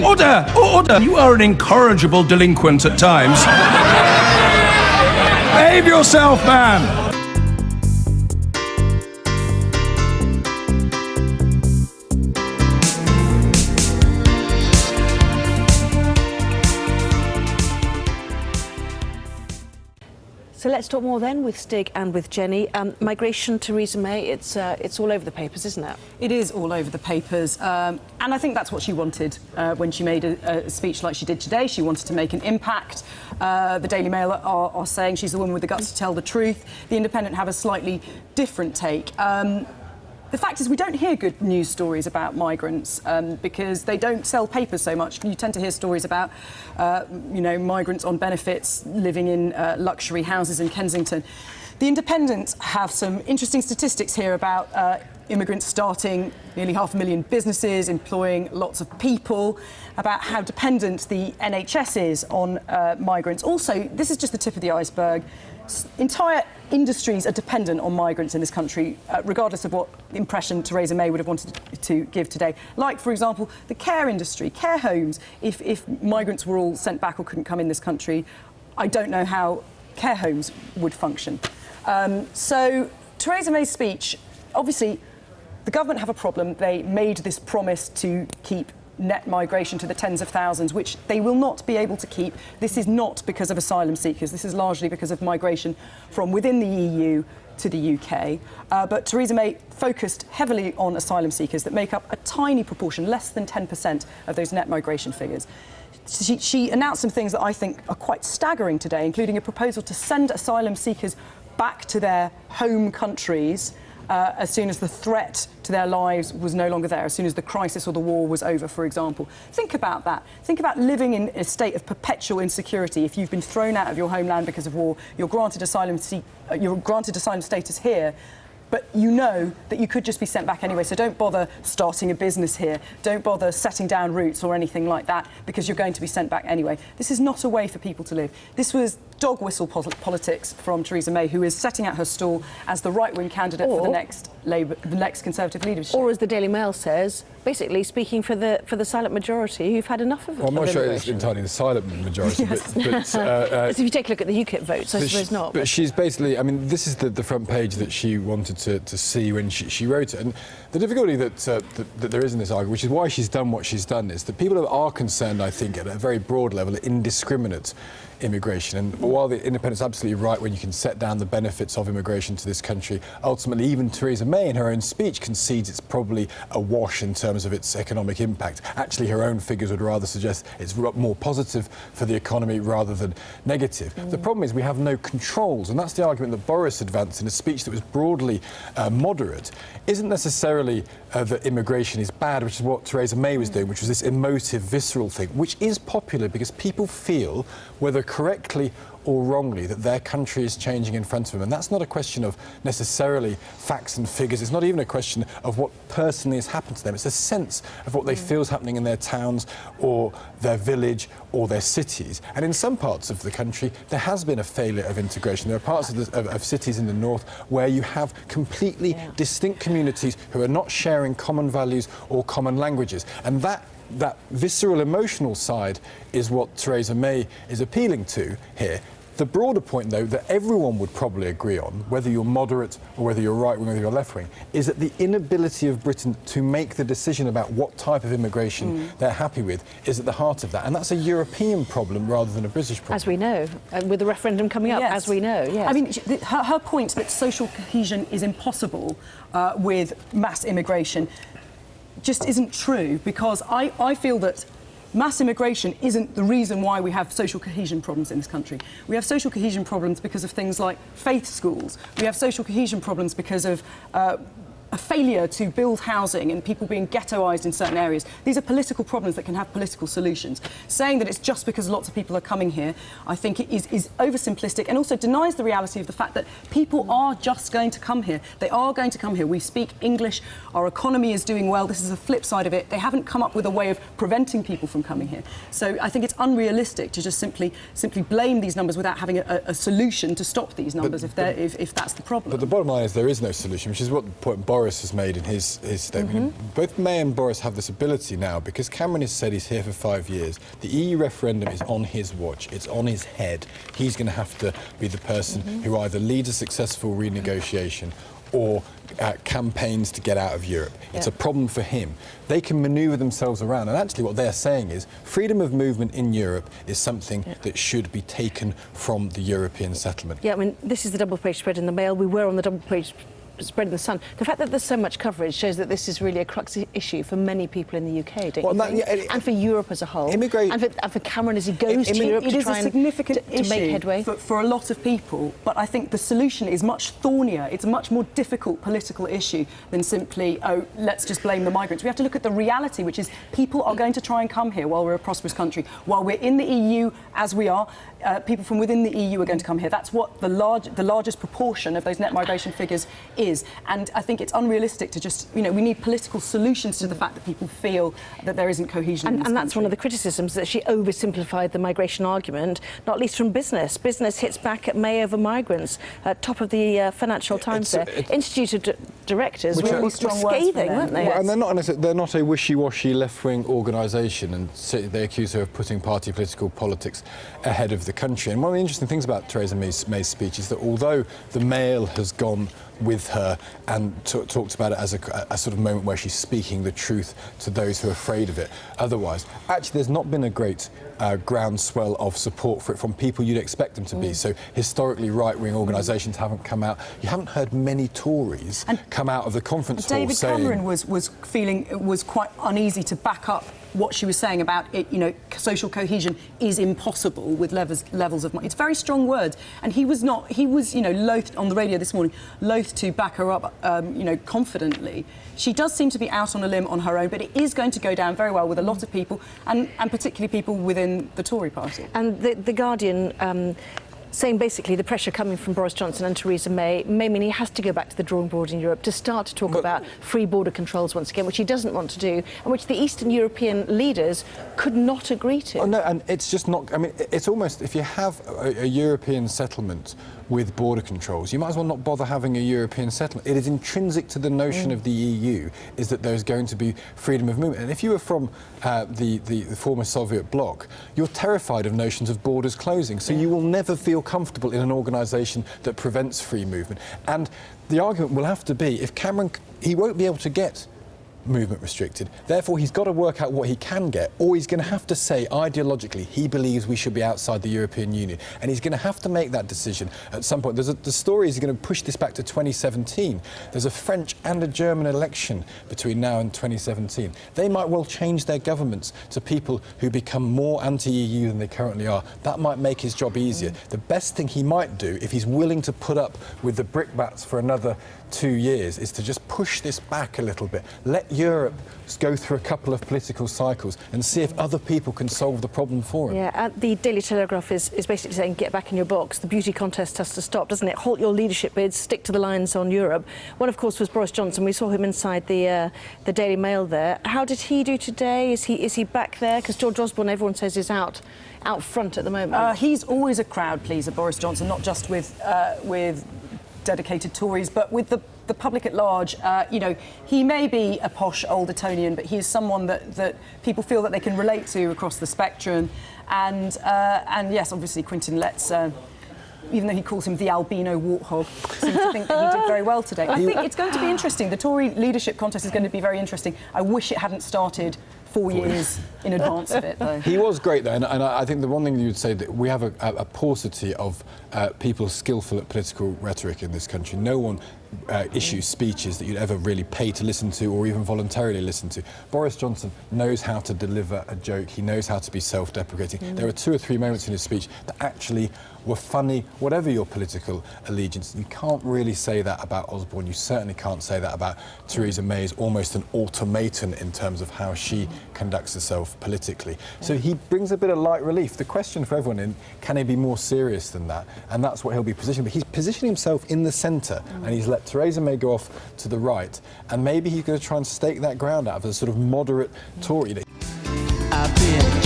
Order! Order! You are an incorrigible delinquent at times. Behave yourself, man! So let's talk more then with Stig and with Jenny. Migration, Theresa May, it's all over the papers, isn't it? It is all over the papers, and I think that's what she wanted when she made a speech like she did today. She wanted to make an impact. The Daily Mail are saying she's the woman with the guts to tell the truth. The Independent have a slightly different take. The fact is we don't hear good news stories about migrants because they don't sell papers so much. You tend to hear stories about, migrants on benefits living in luxury houses in Kensington. The Independent have some interesting statistics here about immigrants starting nearly 500,000 businesses, employing lots of people, about how dependent the NHS is on migrants. Also, this is just the tip of the iceberg. Entire industries are dependent on migrants in this country, regardless of what impression Theresa May would have wanted to give today. Like, for example, the care industry, care homes. If migrants were all sent back or couldn't come in this country, I don't know how care homes would function. So Theresa May's speech, obviously, the government have a problem. They made this promise to keep net migration to the tens of thousands, which they will not be able to keep. This is not because of asylum seekers. This is largely because of migration from within the EU to the UK. But Theresa May focused heavily on asylum seekers that make up a tiny proportion, less than 10% of those net migration figures. She announced some things that I think are quite staggering today, including a proposal to send asylum seekers back to their home countries as soon as the threat to their lives was no longer there, as soon as the crisis or the war was over, for example. Think about that. Think about living in a state of perpetual insecurity. If you've been thrown out of your homeland because of war, you're granted asylum status here, but you know that you could just be sent back anyway. So don't bother starting a business here. Don't bother setting down roots or anything like that, because you're going to be sent back anyway. This is not a way for people to live. This was dog whistle politics from Theresa May, who is setting out her stall as the right-wing candidate for the next Conservative leadership. Or, as the Daily Mail says, basically speaking for the silent majority who've had enough of it. Well, I'm not sure it's entirely the silent majority, yes. but if you take a look at the UKIP votes, I suppose not. But she's basically, I mean, this is the front page that she wanted to see when she wrote it. And the difficulty that there is in this argument, which is why she's done what she's done, is that people are concerned, I think, at a very broad level, indiscriminate immigration. And while the Independent's absolutely right when you can set down the benefits of immigration to this country, ultimately even Theresa May in her own speech concedes it's probably a wash in terms of its economic impact. Actually, her own figures would rather suggest it's more positive for the economy rather than negative. The problem is we have no controls, and that's the argument that Boris advanced in a speech that was broadly moderate. Isn't necessarily that immigration is bad, which is what Theresa May was doing, which was this emotive, visceral thing, which is popular because people feel, whether correctly or wrongly, that their country is changing in front of them. And that's not a question of necessarily facts and figures. It's not even a question of what personally has happened to them. It's a sense of what they feel is happening in their towns or their village or their cities. And in some parts of the country, there has been a failure of integration. There are parts of cities in the north where you have completely distinct communities who are not sharing common values or common languages. And that visceral emotional side is what Theresa May is appealing to here. The broader point, though, that everyone would probably agree on, whether you're moderate or whether you're right-wing or whether you're left-wing, is that the inability of Britain to make the decision about what type of immigration they're happy with is at the heart of that. And that's a European problem rather than a British problem. As we know, with the referendum coming up, as we know, yes. I mean, her point that social cohesion is impossible with mass immigration just isn't true, because I feel that mass immigration isn't the reason why we have social cohesion problems in this country. We have social cohesion problems because of things like faith schools. We have social cohesion problems because of a failure to build housing and people being ghettoised in certain areas. These are political problems that can have political solutions. Saying that it's just because lots of people are coming here, I think it is oversimplistic, and also denies the reality of the fact that people are just going to come here. They are going to come here. We speak English. Our economy is doing well. This is the flip side of it. They haven't come up with a way of preventing people from coming here. So I think it's unrealistic to just simply blame these numbers without having a solution to stop these numbers if that's the problem. But the bottom line is there is no solution, which is what the point Boris Boris has made in his statement. Both May and Boris have this ability now, because Cameron has said he's here for 5 years. The EU referendum is on his watch. It's on his head. He's going to have to be the person who either leads a successful renegotiation or campaigns to get out of Europe. It's a problem for him. They can manoeuvre themselves around, and actually what they're saying is freedom of movement in Europe is something that should be taken from the European settlement. Yeah, I mean, this is the double-page spread in the Mail. We were on the double-page spread in the Sun. The fact that there's so much coverage shows that this is really a crux issue for many people in the UK, don't you think? And for Europe as a whole. And for Cameron as he goes to Europe to try and to make headway. For a lot of people, but I think the solution is much thornier. It's a much more difficult political issue than simply, oh, let's just blame the migrants. We have to look at the reality, which is people are going to try and come here while we're a prosperous country. While we're in the EU, as we are, people from within the EU are going to come here. That's what the largest proportion of those net migration figures is. And I think it's unrealistic to just, we need political solutions to the fact that people feel that there isn't cohesion in this And that's country. one of the criticisms, that she oversimplified the migration argument, not least from business. Business hits back at May over migrants. Top of the Financial Times there. Institute of Directors were really strong words scathing, from weren't them. they? Well, and they're not a wishy-washy left-wing organisation, and they accuse her of putting party political politics ahead of the country. And one of the interesting things about Theresa May's speech is that although the Mail has gone with her and talked about it as a sort of moment where she's speaking the truth to those who are afraid of it, otherwise, actually there's not been a great groundswell of support for it from people you'd expect them to be. So historically right-wing organisations haven't come out. You haven't heard many Tories come out of the conference hall David saying... Cameron was quite uneasy to back up what she was saying about it, social cohesion is impossible with levels of money. It's very strong words, and he was loath on the radio this morning, loath to back her up, confidently. She does seem to be out on a limb on her own, but it is going to go down very well with a lot of people, and particularly people within the Tory party. And the Guardian saying basically the pressure coming from Boris Johnson and Theresa May mean he has to go back to the drawing board in Europe to start to talk about free border controls once again, which he doesn't want to do, and which the Eastern European leaders could not agree to. Oh, no, and it's just not... I mean, it's almost... If you have a European settlement with border controls, you might as well not bother having a European settlement. It is intrinsic to the notion of the EU is that there's going to be freedom of movement. And if you were from the former Soviet bloc, you're terrified of notions of borders closing, so you will never feel comfortable in an organisation that prevents free movement. And the argument will have to be, if Cameron... He won't be able to get movement restricted. Therefore, he's got to work out what he can get, or he's going to have to say, ideologically, he believes we should be outside the European Union. And he's going to have to make that decision at some point. The story is going to push this back to 2017. There's a French and a German election between now and 2017. They might well change their governments to people who become more anti-EU than they currently are. That might make his job easier. The best thing he might do, if he's willing to put up with the brickbats for another 2 years, is to just push this back a little bit. Let Europe go through a couple of political cycles and see if other people can solve the problem for him. Yeah, the Daily Telegraph is basically saying, get back in your box. The beauty contest has to stop, doesn't it? Halt your leadership bids, stick to the lines on Europe. One, of course, was Boris Johnson. We saw him inside the Daily Mail there. How did he do today? Is he back there? Because George Osborne, everyone says, is out front at the moment. He's always a crowd pleaser, Boris Johnson, not just with dedicated Tories, but with the public at large. He may be a posh old Etonian, but he is someone that people feel that they can relate to across the spectrum. And yes, obviously, Quintin Letts, even though he calls him the albino warthog, seems to think that he did very well today. I think it's going to be interesting. The Tory leadership contest is going to be very interesting. I wish it hadn't started 4 years in advance of it, though. He was great, though, and I think the one thing you would say, that we have a paucity of people skillful at political rhetoric in this country. No one issues speeches that you'd ever really pay to listen to or even voluntarily listen to. Boris Johnson knows how to deliver a joke. He knows how to be self-deprecating. There were 2 or 3 moments in his speech that actually were funny, whatever your political allegiance. You can't really say that about Osborne. You certainly can't say that about Theresa May. Is almost an automaton in terms of how she conducts herself politically. So he brings a bit of light relief. The question for everyone is, can he be more serious than that? And that's what he'll be positioning. But he's positioning himself in the centre, and he's let Theresa May go off to the right, and maybe he's going to try and stake that ground out of a sort of moderate Tory. I've been